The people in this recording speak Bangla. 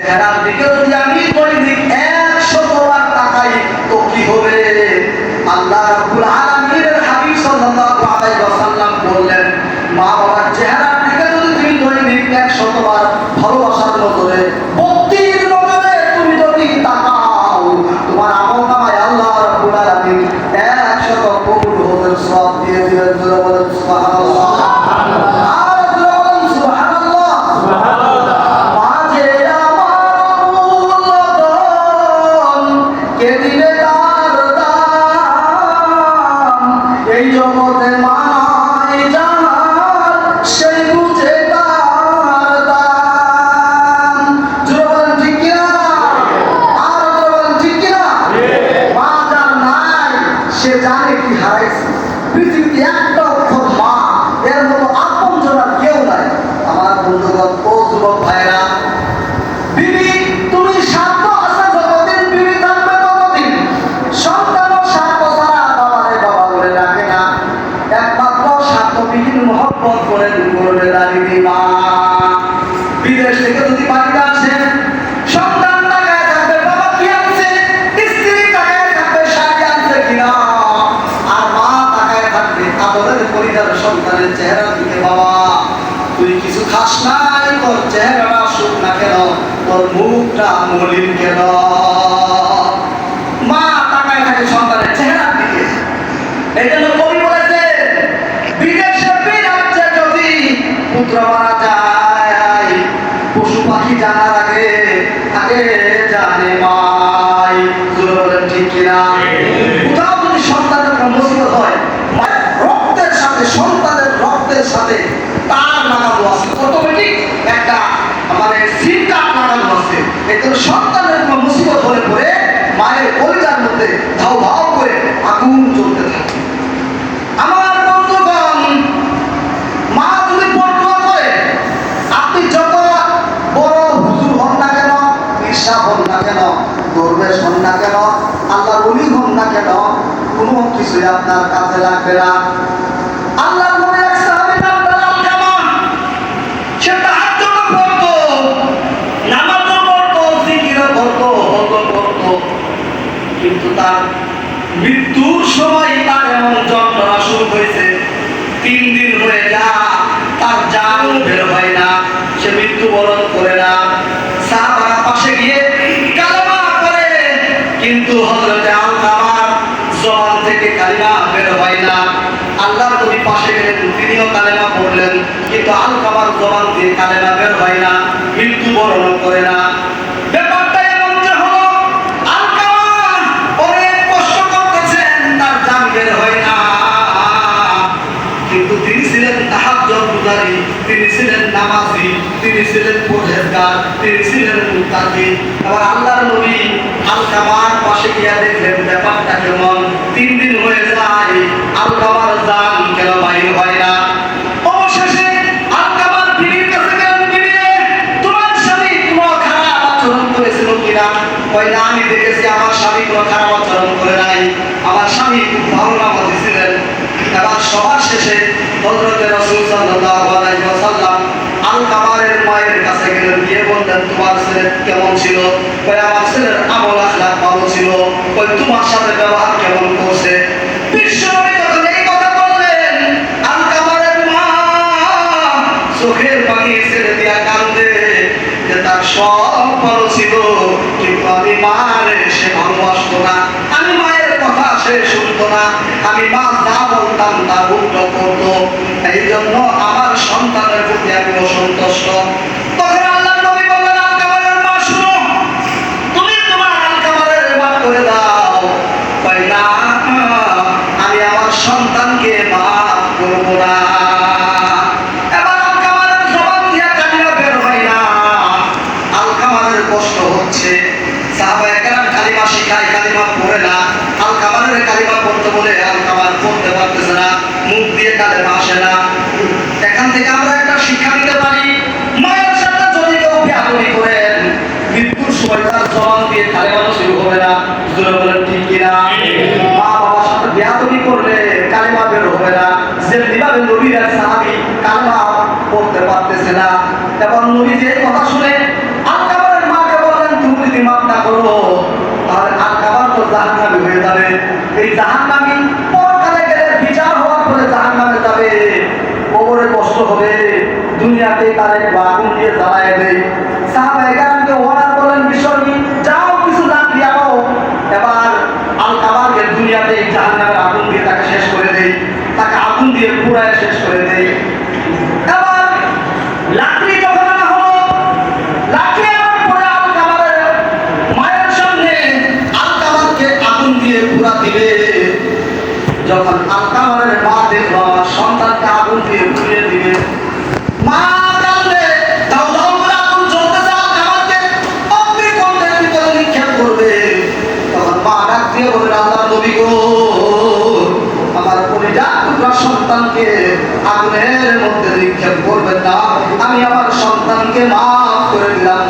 চেহারার দিকে যদি আমি দৈনিক 100 বার তাকাই তো কি হবে? আল্লাহ রাব্বুল আলামিনের হাবিব সাল্লাল্লাহু আলাইহি ওয়াসাল্লাম বললেন, মা বাবার চেহারার দিকে যদি তুমি দৈনিক 100 বার ভালোবাসার নজরে, ভক্তির নজরে তুমি যদি তাকাও, তোমার আমলনামায় আল্লাহ রাব্বুল আলামিন 100 কবুল হওয়ার সওয়াব দিয়ে দিবেন। বলেন সুবহানাল্লাহ। এই জগতে মানায় যার সেই বুঝে তার দাম। জোরে ঠিক কিনা? আর জোরে ঠিক কিনা? মা যার নাই সে জানে কি হারাইছে। পৃথিবীতে একটা অক্ষর মা, এর মতো আপন জনা কেউ নাই। আমার বন্ধুগণ, ও যুবক ভাইরা, বিবি তুমি স্বার্থ আছে যতদিন বিবি থাকবে ততদিন। সন্তান স্বার্থ ছাড়া বাবারে বাবা বলে ডাকে না, একমাত্র স্বার্থবিহীন মহব্বত করে করবে দাঁড়িয়ে মা। বিদেশ থেকে যদি বাড়িতে আসেন, সন্তান তাকায় থাকবে বাবা কি আনছে, স্ত্রী তাকায় থাকবে শাড়ি আনছে কিনা, আর মা তাকায় থাকবে আদরের পরিবার সন্তানের চেহারার দিকে। বাবা তুই কিছু খাস নাই, তোর চেহারাটা সুখ না কেন, তোর মুখটা মলিন কেন? মা তাকায় থাকে সন্তানের চেহারার দিকে। এই জন্য কবি বলেছে, বিদেশে বিরাজ্যে যদি পুত্র মারা যায়, পশু পাখি জানার আগে আগে জানে মাই। জোরে বলেন ঠিক কিনা? কোথাও যদি সন্তানের কোনো মুসিবত হয়, রক্তের সাথে, সন্তানের রক্তের সাথে তার লাগানো আছে, অটোমেটিক একটা মানে সিনটা লাগানো আছে। এই জন্য সন্তানের কোনো মুসিবত হলে পরে মায়ের কলিজার মধ্যে ধাউ ধাউ করে আগুন জ্বলতে থাকে। আমার বন্ধুগণ, মা যদি বর্ণনা করে, আপনি যত বড় হুজুর হন না কেন, ঈর্ষা হন না কেন, দরবেশ হন না কেন, আল্লাহর ওলি হন না কেন, কোনো কিছুই আপনার কাছে লাগবে না। আল্লাহর নবী এক সাহাবী নাম বেলাল কেমন, সে তাহাজ্জুদ পড়তো, নামাজও পড়তো, জিকিরও করতো, হজও করতো, কিন্তু তার মৃত্যুর সময় তার এমন যন্ত্রণা শুরু হয়েছে, 3 দিন হয়ে যা তার জান বের হয় না, সে মৃত্যুবরণ করে না। সাহাবারা পাশে গিয়ে কালেমা করে, কিন্তু হযরতে আলকামার জবান থেকে কালিমা বের হয় না। আল্লাহর নবী পাশে গেলেন, তিনিও কালেমা পড়লেন, কিন্তু আলকামার জবান দিয়ে কালেমা বের হয় না, মৃত্যুবরণ করে না। ব্যাপারটা এমন যে হলো, আলকামা অনেক কষ্ট করতেছেন, তার জান বের হয় না, কিন্তু তিনি ছিলেন তাহাজ্জুদ গুজারি, তিনি ছিলেন নামাজি, তিনি ছিলেন পরহেজগার, তিনি ছিলেন মুত্তাকি। আবার আল্লাহর নবী আলকামার পাশে গিয়ে দেখলেন ব্যাপারটা কেমন। 3 দিন হয়ে যায়, আলকামার জান কেন বাইর হয় না। অবশেষে আলকামার বিবির কাছে গেলেন, বিবি রে, তোমার স্বামী কোনো খারাপ আচরণ করেছিল কিনা? কই না, আমি দেখেছি আমার স্বামী কোনো খারাপ আচরণ করে নাই, আমার স্বামী খুব ভালো নামাজি ছিলেন। এবার সবার শেষে হযরতে রাসূল সাল্লাল্লাহু আলাইহি ওয়াসাল্লাম আলকামারের মায়ের কাছে গেলেন, গিয়ে বললেন, তোমার ছেলে কেমন ছিল? কই আমার ছেলের আমল আখলাক ভালো ছিল। কই তোমার সাথে ব্যবহার কেমন করছে? বিশ্বনবী যখন এই কথা বললেন, আলকামারের মা চোখের পানি ছেড়ে দিয়া কাঁদে যে তার সব ভালো ছিল, কিন্তু আমি মারে সে ভালোবাসতো না, আমি মায়ের কথা সে শুনতো না, আমি মা যা বলতাম তা উল্টো করতো, এই জন্য আমার সন্তানের প্রতি আমি অসন্তুষ্ট। তখন আল্লাহর নবী বললেন, আলকামারের মা শুনো, তুমি তোমার আলকামারের মাফ করে দাও। কই না, আমি আমার সন্তানকে মাফ করব না। এবার আলকামারের জবান দিয়া কালিমা বের হয় না, আলকামারের কষ্ট হচ্ছে। সাহাবায়ে কেরাম কালিমা শিখায়, কালিমা পড়ে না। আলকামারের কালিমা পড়তে বলে আলকামার পড়তে পারতেছে না, মুখ দিয়ে কালিমা আসে না। এখান থেকে আমরা একটা শিক্ষা নিতে পারি, মায়ের সাথে যদি কেউ বেয়াদবি করেন, মৃত্যুর সময় তার জবান দিয়ে কালিমা শুরু হবে না। জোরে বলেন ঠিক কিনা? মা বাবার সাথে বেয়াদবি করলে কালিমা বের হবে না। যেভাবে নবীর এক সাহাবী কালিমা পড়তে পারতেছে না, এবং নবী যে কথা শুনে আলকামারের মাকে মাফ না করো তাহলে আলকাবার তো জাহান্নামী হয়ে যাবে। এই জাহান্নামী পরকালে গেলে বিচার হওয়ার পরে জাহান্নামে যাবে, কবরে কষ্ট হবে, দুনিয়াতে তার একটু আগুন দিয়ে জ্বালায় দেয়। সাহাবায়ে কেরামকে অর্ডার করলেন বিশ্বনবী, যাও কিছু লাকড়ি আনো, এবার আলকাবারকে দুনিয়াতে এই জাহান্নামের আগুন দিয়ে তাকে শেষ করে দেয়, তাকে আগুন দিয়ে পুরায় শেষ করে দেয়। এবার লাকড়ি যখন আনা হলো, লাকড়ি আনার পরে আলকাবারের মায়ের সামনে আলকাবারকে আগুন দিয়ে পুরা দিবে। যখন আলকাবারের মা দেখলো আমার সন্তানকে আগুন দিয়ে পুড়িয়ে দিবে, মা কাঁদলে দাও দাও করে আগুন জ্বলতেছে, আলকাবারকে অগ্নিকুণ্ডের ভিতরে নিক্ষেপ করবে। তখন মা ডাক দিয়ে বললেন, আল্লাহর নবী গো, আমার কলিজার টুকরা সন্তানকে আগুনের মধ্যে নিক্ষেপ করবেন না, আমি আমার সন্তানকে মাফ করে দিলাম।